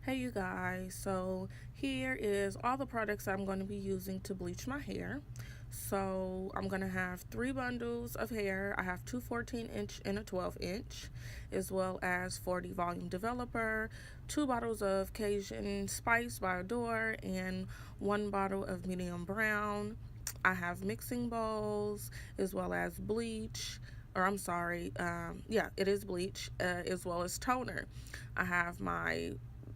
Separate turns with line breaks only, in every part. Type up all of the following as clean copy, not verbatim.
Hey you guys, so here is all the products I'm going to be using to bleach my hair. So I'm going to have 3 bundles of hair. I have two 14-inch and a 12-inch, as well as 40 volume developer, 2 bottles of Cajun Spice by Adore, and 1 bottle of medium brown. I have mixing bowls, as well as bleach, or I'm sorry, yeah, it is bleach, as well as toner. I have my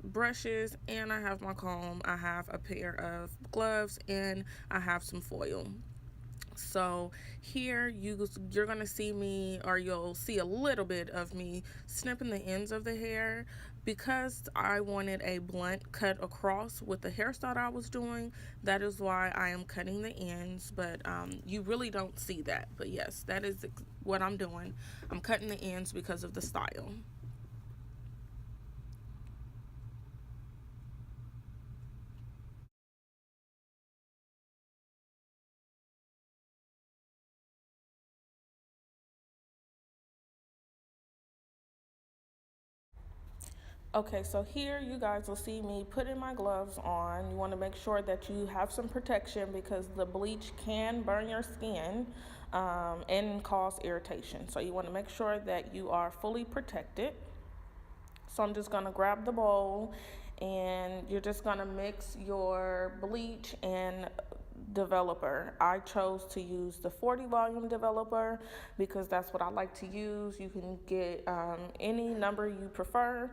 brushes, and I have my comb. I have a pair of gloves, and I have some foil. So here you're gonna see me, or you'll see a little bit of me snipping the ends of the hair because I wanted a blunt cut across with the hairstyle I was doing. That is why I am cutting the ends, but you really don't see that. But yes, that is what I'm doing. I'm cutting the ends because of the style. Okay, so here you guys will see me putting my gloves on. You want to make sure that you have some protection because the bleach can burn your skin and cause irritation. So you want to make sure that you are fully protected. So I'm just going to grab the bowl, and you're just going to mix your bleach and developer. I chose to use the 40 volume developer because that's what I like to use. You can get any number you prefer.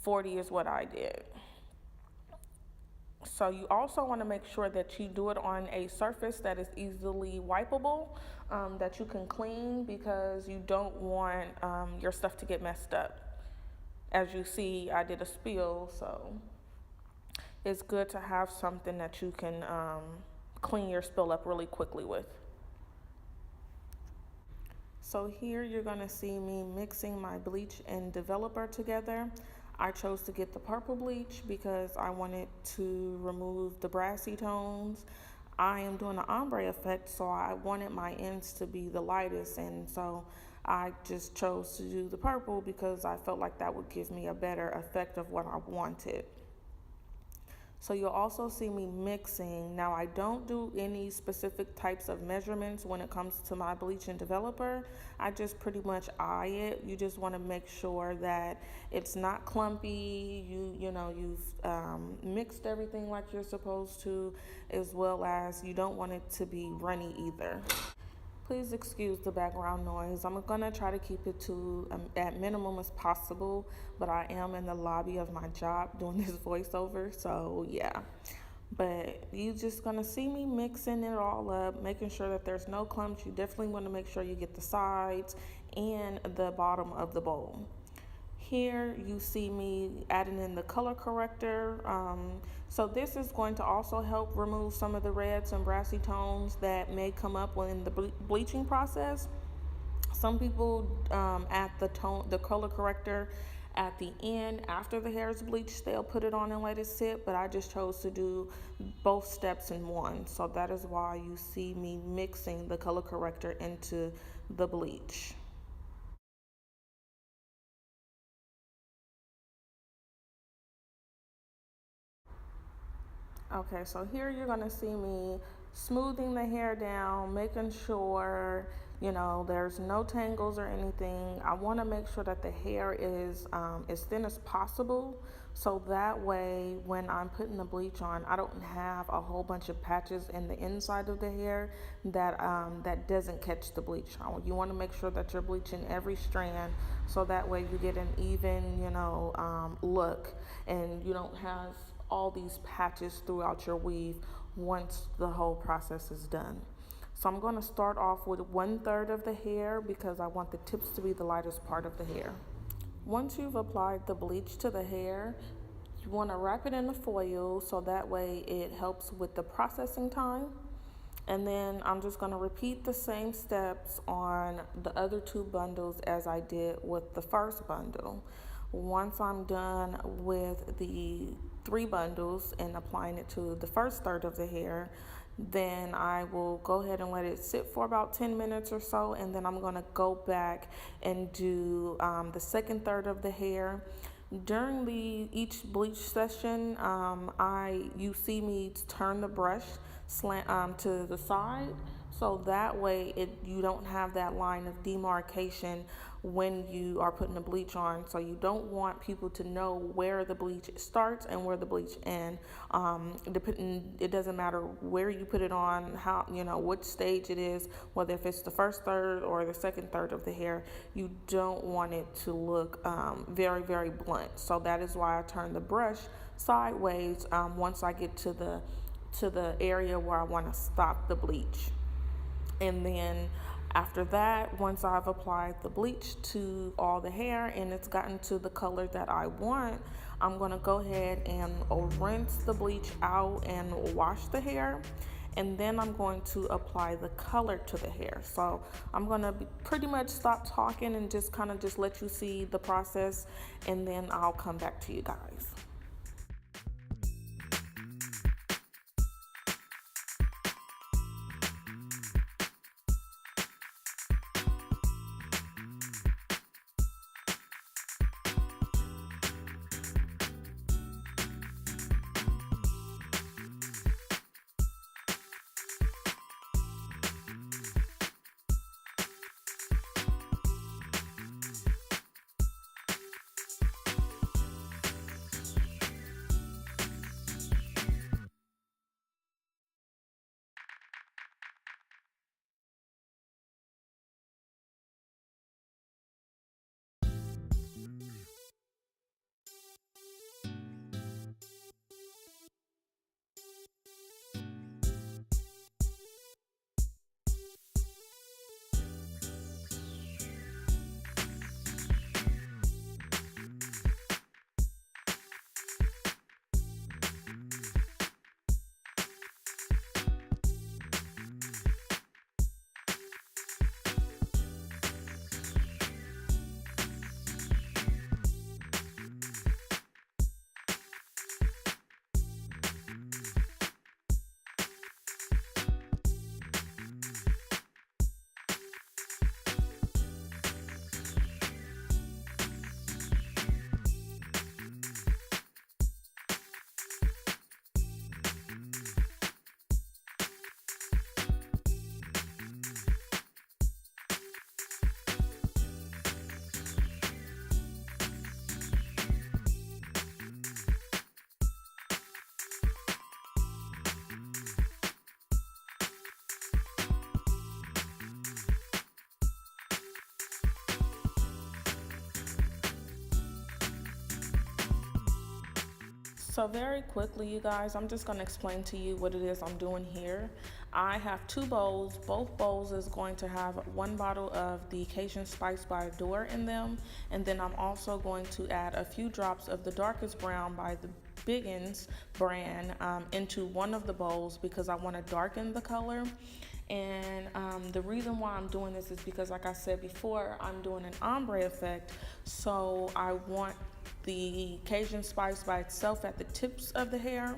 40 is what I did. So you also want to make sure that you do it on a surface that is easily wipeable, that you can clean, because you don't want your stuff to get messed up. As you see, I did a spill, so it's good to have something that you can clean your spill up really quickly with. So here you're gonna see me mixing my bleach and developer together. I chose to get the purple bleach because I wanted to remove the brassy tones. I am doing an ombre effect, so I wanted my ends to be the lightest, and so I just chose to do the purple because I felt like that would give me a better effect of what I wanted. So you'll also see me mixing. Now I don't do any specific types of measurements when it comes to my bleach and developer. I just pretty much eye it. You just want to make sure that it's not clumpy. You've mixed everything like you're supposed to, as well as you don't want it to be runny either. Please excuse the background noise. I'm gonna try to keep it to at minimum as possible, but I am in the lobby of my job doing this voiceover, so yeah. But you just gonna see me mixing it all up, making sure that there's no clumps. You definitely want to make sure you get the sides and the bottom of the bowl. Here you see me adding in the color corrector. So this is going to also help remove some of the reds and brassy tones that may come up when the bleaching process. Some people add the color corrector at the end after the hair is bleached. They'll put it on and let it sit, but I just chose to do both steps in one. So that is why you see me mixing the color corrector into the bleach. Okay, so here you're gonna see me smoothing the hair down, making sure, there's no tangles or anything. I wanna make sure that the hair is as thin as possible, so that way when I'm putting the bleach on, I don't have a whole bunch of patches in the inside of the hair that doesn't catch the bleach. You wanna make sure that you're bleaching every strand, so that way you get an even, look, and you don't have all these patches throughout your weave once the whole process is done. So I'm going to start off with 1/3 of the hair because I want the tips to be the lightest part of the hair. Once you've applied the bleach to the hair, you want to wrap it in the foil so that way it helps with the processing time. And then I'm just going to repeat the same steps on the other 2 bundles as I did with the first bundle. Once I'm done with the 3 bundles and applying it to the first third of the hair, then I will go ahead and let it sit for about 10 minutes or so, and then I'm going to go back and do the second third of the hair. During the each bleach session, you see me turn the brush slant to the side, so that way you don't have that line of demarcation when you are putting the bleach on. So you don't want people to know where the bleach starts and where the bleach ends. It doesn't matter where you put it on, how which stage it is, whether if it's the first third or the second third of the hair. You don't want it to look very, very blunt. So that is why I turn the brush sideways once I get to the area where I want to stop the bleach. And then after that, once I've applied the bleach to all the hair and it's gotten to the color that I want, I'm going to go ahead and rinse the bleach out and wash the hair. And then I'm going to apply the color to the hair. So I'm going to pretty much stop talking and just kind of just let you see the process, and then I'll come back to you guys. So very quickly, you guys, I'm just going to explain to you what it is I'm doing here. I have two bowls. Both bowls is going to have one bottle of the Cajun Spice by Adore in them. And then I'm also going to add a few drops of the Darkest Brown by the Biggins brand into one of the bowls because I want to darken the color. And the reason why I'm doing this is because, like I said before, I'm doing an ombre effect. So I want the Cajun Spice by itself at the tips of the hair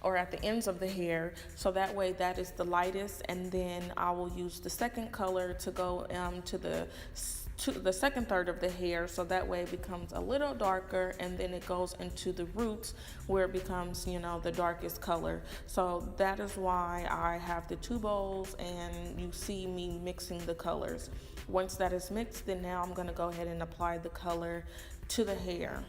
or at the ends of the hair, so that way that is the lightest, and then I will use the second color to go to the second third of the hair, so that way it becomes a little darker, and then it goes into the roots where it becomes, the darkest color. So that is why I have the two bowls, and you see me mixing the colors. Once that is mixed, then now I'm going to go ahead and apply the color to the hair.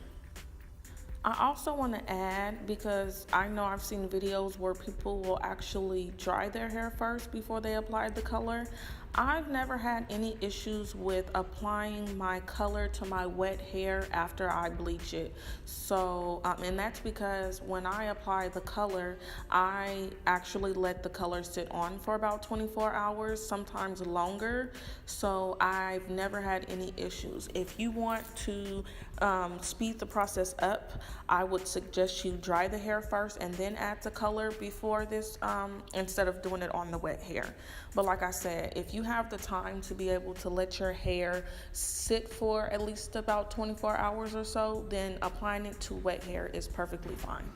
I also want to add, because I know I've seen videos where people will actually dry their hair first before they apply the color. I've never had any issues with applying my color to my wet hair after I bleach it. So, and that's because when I apply the color, I actually let the color sit on for about 24 hours, sometimes longer. So I've never had any issues. If you want to speed the process up, I would suggest you dry the hair first and then add the color before this, instead of doing it on the wet hair. But like I said, if you have the time to be able to let your hair sit for at least about 24 hours or so, then applying it to wet hair is perfectly fine.